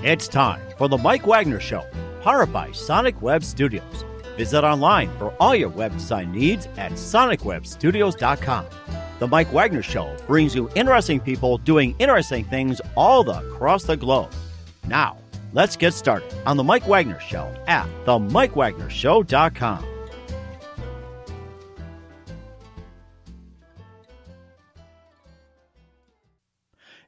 It's time for the Mike Wagner Show, powered by Sonic Web Studios. Visit online for all your website needs at sonicwebstudios.com. The Mike Wagner Show brings you interesting people doing interesting things all across the globe. Now, let's get started on the Mike Wagner Show at themikewagnershow.com.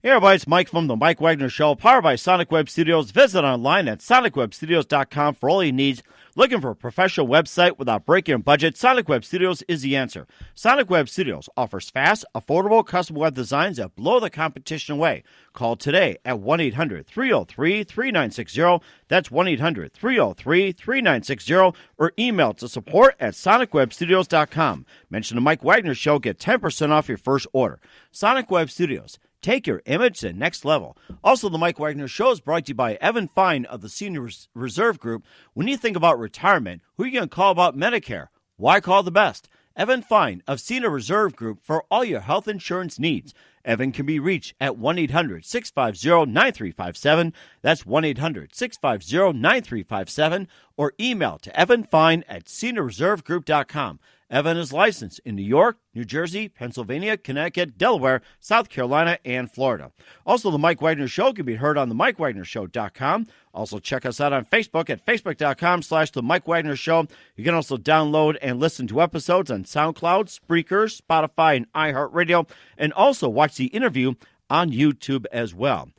Hey everybody, it's Mike from the Mike Wagner Show, powered by Sonic Web Studios. Visit online at sonicwebstudios.com for all your needs. Looking for a professional website without breaking your budget? Sonic Web Studios is the answer. Sonic Web Studios offers fast, affordable, custom web designs that blow the competition away. Call today at 1-800-303-3960. That's 1-800-303-3960. Or email to support at sonicwebstudios.com. Mention the Mike Wagner Show, get 10% off your first order. Sonic Web Studios. Take your image to the next level. Also, the Mike Wagner Show is brought to you by Evan Fine of the Senior Reserve Group. When you think about retirement, who are you going to call about Medicare? Why call the best? Evan Fine of Senior Reserve Group for all your health insurance needs. Evan can be reached at 1-800-650-9357. That's 1-800-650-9357. Or email to evanfine@seniorreservegroup.com. Evan is licensed in New York, New Jersey, Pennsylvania, Connecticut, Delaware, South Carolina, and Florida. Also, the Mike Wagner Show can be heard on the MikeWagnerShow.com. Also, check us out on Facebook at Facebook.com/The Mike Wagner Show. You can also download and listen to episodes on SoundCloud, Spreaker, Spotify, and iHeartRadio, and also watch the interview on YouTube as well.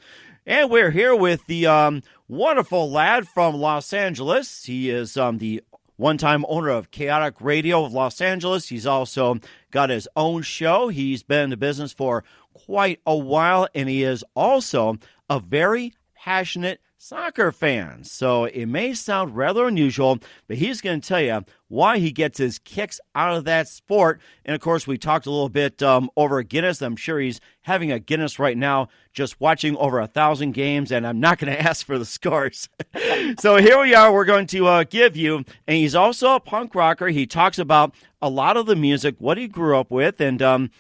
And we're here with the wonderful lad from Los Angeles. He is the one-time owner of Kaotic Radio of Los Angeles. He's also got his own show. He's been in the business for quite a while, and he is also a very passionate soccer fan. So it may sound rather unusual, but he's going to tell you why he gets his kicks out of that sport. And, of course, we talked a little bit over Guinness. I'm sure he's having a Guinness right now, just watching over 1,000 games, and I'm not going to ask for the scores. So here we are. We're going to give you, and he's also a punk rocker. He talks about a lot of the music, what he grew up with, and,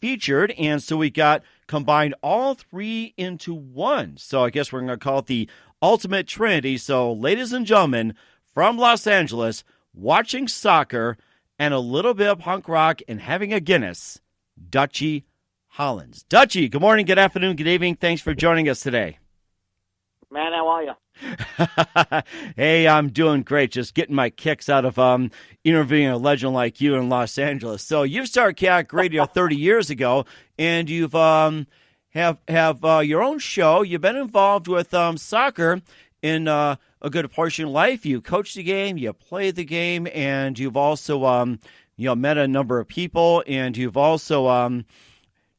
featured. And so we got combined all three into one. So I guess we're going to call it the Ultimate Trinity. So, ladies and gentlemen, from Los Angeles, watching soccer and a little bit of punk rock and having a Guinness, Dutchie Hollands. Dutchie, good morning, good afternoon, good evening. Thanks for joining us today. Man, how are you? Hey, I'm doing great. Just getting my kicks out of interviewing a legend like you in Los Angeles. So you started Kaotic Radio 30 years ago, and you've have your own show. You've been involved with soccer in a good portion of life. You coach the game, you play the game, and you've also met a number of people, and you've also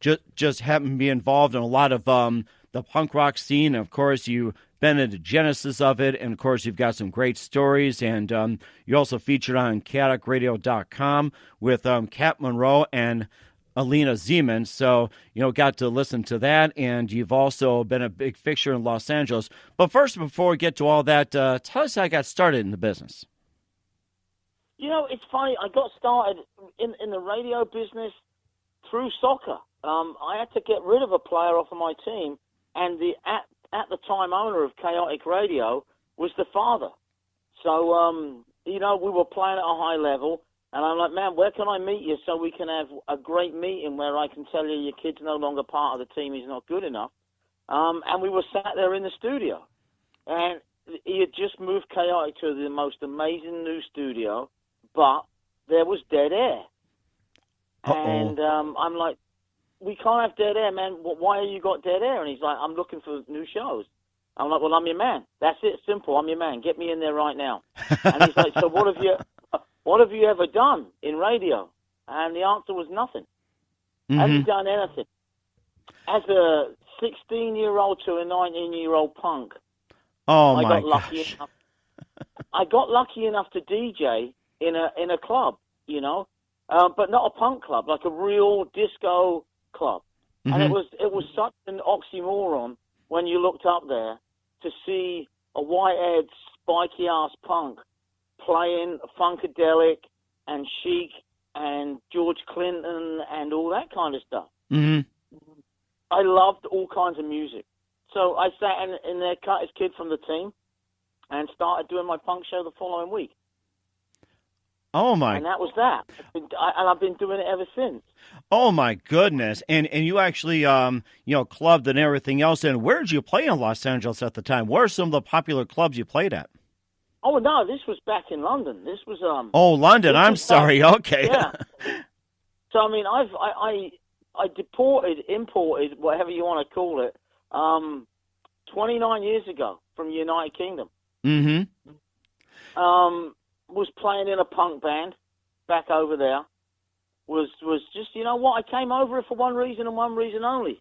just happened to be involved in a lot of the punk rock scene. And of course, you've been at the genesis of it, and of course, you've got some great stories. And you also featured on CaoticRadio.com with Cat Monroe and Alina Zeman, so, got to listen to that, and you've also been a big fixture in Los Angeles. But first, before we get to all that, tell us how you got started in the business. It's funny. I got started in the radio business through soccer. I had to get rid of a player off of my team, and the at the time owner of Kaotic Radio was the father. So, we were playing at a high level. And I'm like, man, where can I meet you so we can have a great meeting where I can tell you your kid's no longer part of the team, he's not good enough. And we were sat there in the studio. And he had just moved Kaotic to the most amazing new studio, but there was dead air. Uh-oh. And I'm like, we can't have dead air, man. Why have you got dead air? And he's like, I'm looking for new shows. I'm like, well, I'm your man. That's it, simple. I'm your man. Get me in there right now. And he's like, so what have you ever done in radio? And the answer was nothing. Mm-hmm. I haven't done anything. As a 16-year-old to a 19-year-old punk, I got lucky enough to DJ in a club, but not a punk club, like a real disco club. Mm-hmm. And it was such an oxymoron when you looked up there to see a white-haired, spiky-ass punk playing Funkadelic and Chic and George Clinton and all that kind of stuff. Mm-hmm. I loved all kinds of music. So I sat in there, cut his kid from the team, and started doing my punk show the following week. Oh, my. And that was that. And I've been doing it ever since. Oh, my goodness. And you actually, clubbed and everything else. And where did you play in Los Angeles at the time? What are some of the popular clubs you played at? Oh, no, this was back in London. This was... Oh, London. I'm sorry. Okay. Yeah. So, I mean, I imported, whatever you want to call it, 29 years ago from the United Kingdom. Mm-hmm. Was playing in a punk band back over there. Was just, you know what, I came over for one reason and one reason only.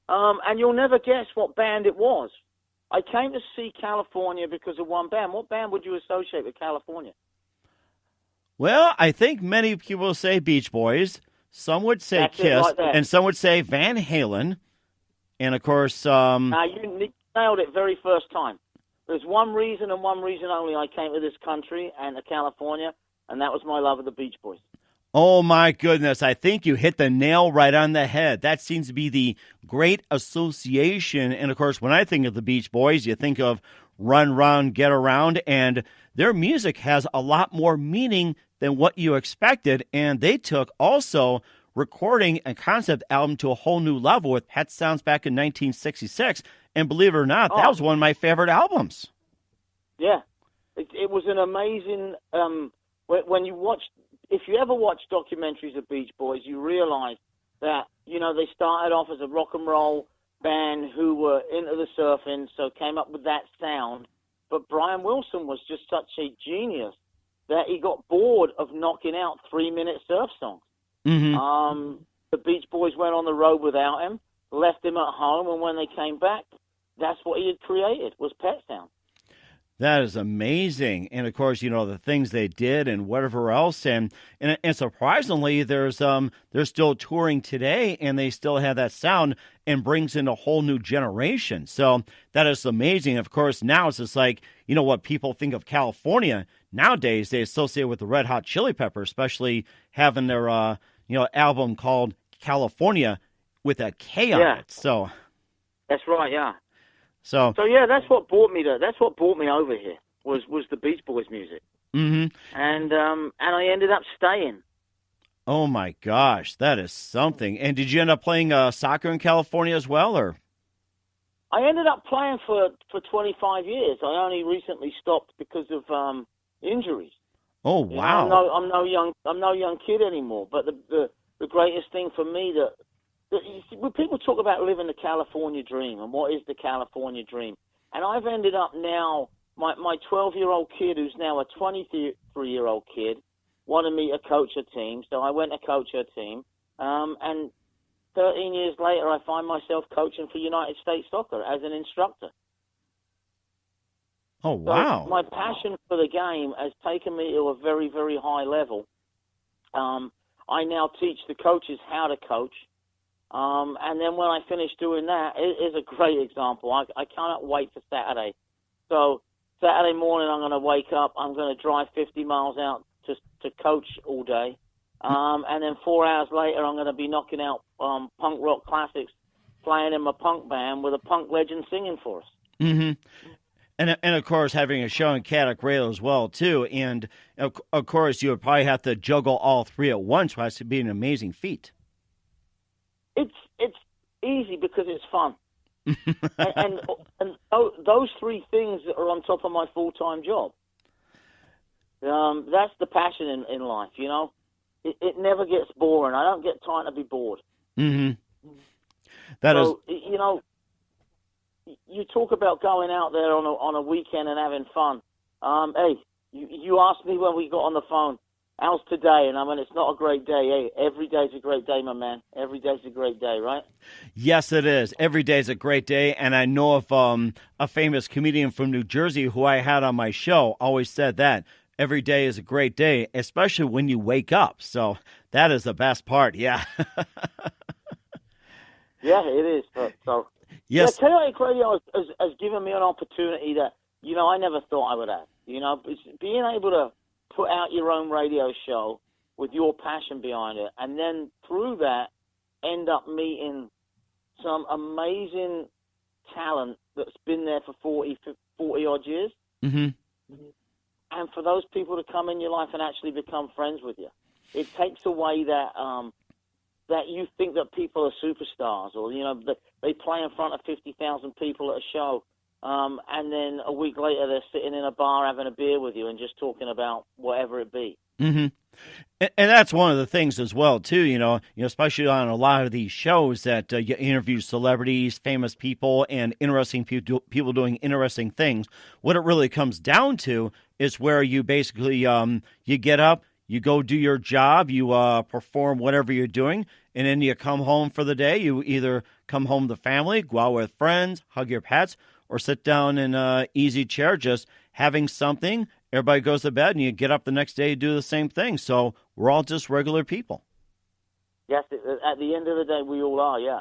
And you'll never guess what band it was. I came to see California because of one band. What band would you associate with California? Well, I think many people say Beach Boys. Some would say That's Kiss. Right, and some would say Van Halen. And, of course... Now, you nailed it very first time. There's one reason and one reason only I came to this country and to California, and that was my love of the Beach Boys. Oh, my goodness. I think you hit the nail right on the head. That seems to be the great association. And, of course, when I think of the Beach Boys, you think of Run, Run, Get Around, and their music has a lot more meaning than what you expected. And they took also recording a concept album to a whole new level with Pet Sounds back in 1966. And believe it or not, that was one of my favorite albums. Yeah. It was an amazing... when you watch... If you ever watch documentaries of Beach Boys, you realize that, you know, they started off as a rock and roll band who were into the surfing, so came up with that sound. But Brian Wilson was just such a genius that he got bored of knocking out 3-minute surf songs. Mm-hmm. The Beach Boys went on the road without him, left him at home, and when they came back, that's what he had created, was Pet Sounds. That is amazing. And, of course, you know, the things they did and whatever else. And surprisingly, they're still touring today, and they still have that sound and brings in a whole new generation. So that is amazing. Of course, now it's just like, you know, what people think of California nowadays, they associate with the Red Hot Chili Peppers, especially having their, album called California with a K on it. So that's right, yeah. So yeah, that's what brought me over here was the Beach Boys music. Mm-hmm. And I ended up staying. Oh my gosh, that is something. And did you end up playing soccer in California as well, or? I ended up playing for 25 years. I only recently stopped because of injuries. Oh wow! You know, I'm no young kid anymore. But the greatest thing for me when people talk about living the California dream and what is the California dream, and I've ended up now, my 12-year-old kid, who's now a 23-year-old kid, wanted me to coach a team, so I went to coach her team, and 13 years later, I find myself coaching for United States Soccer as an instructor. Oh, wow. So my passion for the game has taken me to a very, very high level. I now teach the coaches how to coach. And then when I finish doing that, it is a great example. I cannot wait for Saturday. So Saturday morning, I'm going to wake up. I'm going to drive 50 miles out to coach all day. And then 4 hours later, I'm going to be knocking out punk rock classics, playing in my punk band with a punk legend singing for us. Mm-hmm. And of course, having a show on Kaotic Radio as well, too. And, of course, you would probably have to juggle all three at once, which would be an amazing feat. It's easy because it's fun. and those three things are on top of my full-time job. That's the passion in life, you know. It never gets boring. I don't get time to be bored. Mm-hmm. You know, you talk about going out there on a weekend and having fun. Hey, you asked me when we got on the phone, how's today? And I mean, it's not a great day. Hey, every day's a great day, my man. Every day's a great day, right? Yes, it is. Every day's a great day. And I know of a famous comedian from New Jersey who I had on my show always said that. Every day is a great day, especially when you wake up. So that is the best part, yeah. Yeah, it is. So yes. Yeah, Kaotic Radio has given me an opportunity that, you know, I never thought I would have. You know, being able to put out your own radio show with your passion behind it, and then through that end up meeting some amazing talent that's been there for 40 odd years. Mm-hmm. And for those people to come in your life and actually become friends with you, it takes away that that you think that people are superstars, or they play in front of 50,000 people at a show, and then a week later they're sitting in a bar having a beer with you and just talking about whatever it be. Mm-hmm. And that's one of the things as well, too, especially on a lot of these shows that you interview celebrities, famous people, and interesting people doing interesting things. What it really comes down to is where you basically, you get up, you go do your job, you perform whatever you're doing, and then you come home for the day. You either come home to family, go out with friends, hug your pets, or sit down in an easy chair just having something. Everybody goes to bed, and you get up the next day and do the same thing. So we're all just regular people. Yes, at the end of the day, we all are, yeah.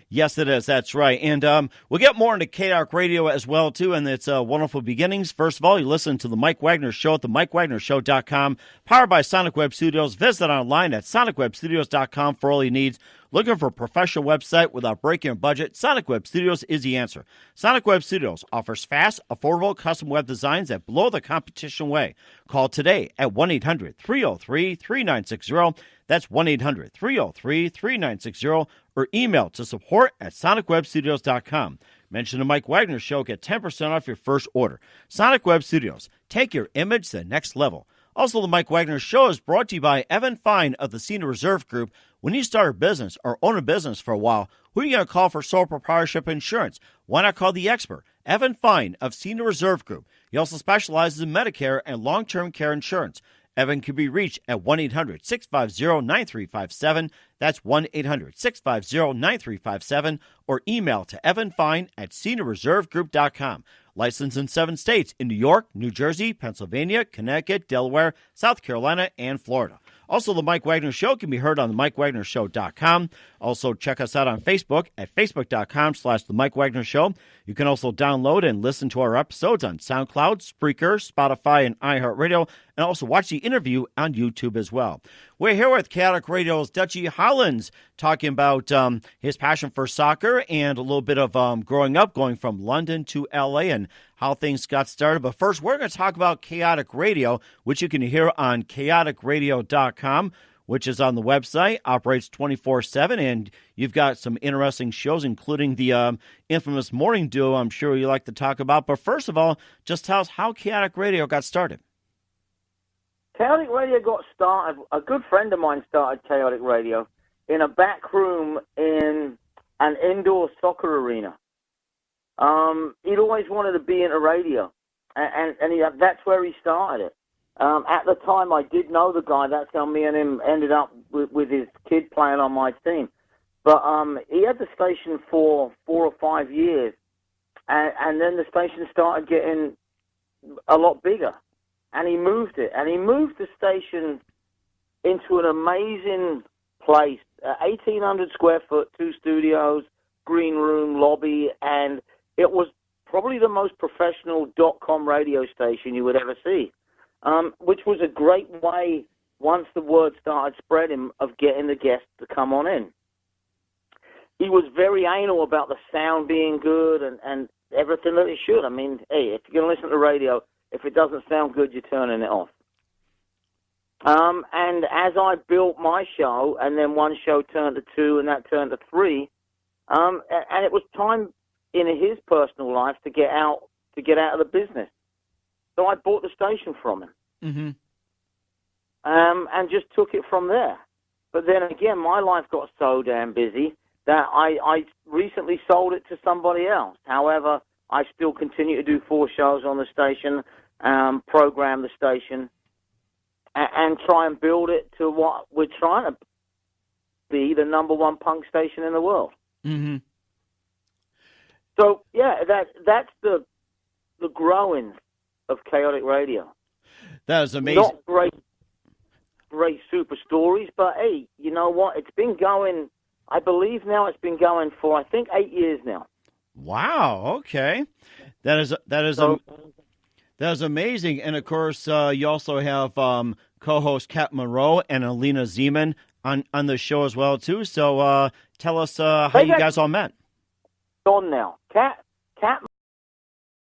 Yes, it is. That's right. And we'll get more into Kaotic Radio as well, too, and its wonderful beginnings. First of all, you listen to the Mike Wagner Show at the MikeWagnerShow.com, powered by Sonic Web Studios. Visit online at SonicWebStudios.com for all your needs. Looking for a professional website without breaking a budget? Sonic Web Studios is the answer. Sonic Web Studios offers fast, affordable, custom web designs that blow the competition away. Call today at 1-800-303-3960. That's 1-800-303-3960. Or email to support@sonicwebstudios.com. Mention the Mike Wagner Show. Get 10% off your first order. Sonic Web Studios. Take your image to the next level. Also, the Mike Wagner Show is brought to you by Evan Fine of the Senior Reserve Group. When you start a business or own a business for a while, who are you going to call for sole proprietorship insurance? Why not call the expert, Evan Fine of Senior Reserve Group? He also specializes in Medicare and long-term care insurance. Evan can be reached at 1-800-650-9357. That's 1-800-650-9357. Or email to evanfine@seniorreservegroup.com. Licensed in 7 states, in New York, New Jersey, Pennsylvania, Connecticut, Delaware, South Carolina, and Florida. Also, the Mike Wagner Show can be heard on the MikeWagnerShow.com. Also, check us out on Facebook at Facebook.com/The Mike Wagner Show. You can also download and listen to our episodes on SoundCloud, Spreaker, Spotify, and iHeartRadio, and also watch the interview on YouTube as well. We're here with Kaotic Radio's Dutchie Hollands, talking about his passion for soccer and a little bit of growing up, going from London to L.A., and how things got started. But first, we're going to talk about Kaotic Radio, which you can hear on chaoticradio.com, which is on the website, operates 24/7, and you've got some interesting shows, including the infamous morning duo I'm sure you like to talk about. But first of all, just tell us how Kaotic Radio got started. Kaotic Radio got started, a good friend of mine started Kaotic Radio in a back room in an indoor soccer arena. He'd always wanted to be into radio, and that's where he started it. At the time, I did know the guy. That's how me and him ended up with his kid playing on my team. But he had the station for 4 or 5 years, and then the station started getting a lot bigger, and he moved it. And he moved the station into an amazing place, 1,800 square foot, 2 studios, green room, lobby, and it was probably the most professional .com radio station you would ever see, which was a great way, once the word started spreading, of getting the guests to come on in. He was very anal about the sound being good and everything that it should. I mean, hey, if you're going to listen to radio, if it doesn't sound good, you're turning it off. And as I built my show, and then one show turned to 2, and that turned to 3, and it was time in his personal life to get out of the business. So I bought the station from him, and just took it from there. But then again, my life got so damn busy that I recently sold it to somebody else. However, I still continue to do 4 shows on the station, program the station, and try and build it to what we're trying to be, the #1 punk station in the world. Mm-hmm. So, yeah, that's the growing of Kaotic Radio. That is amazing. Not great super stories, but, hey, you know what? It's been going, I believe now it's been going for, I think, 8 years now. Wow, okay. That is amazing. And, of course, you also have co-host Kat Monroe and Alina Zeman on the show as well, too. So tell us how you guys all met. on now. Cat?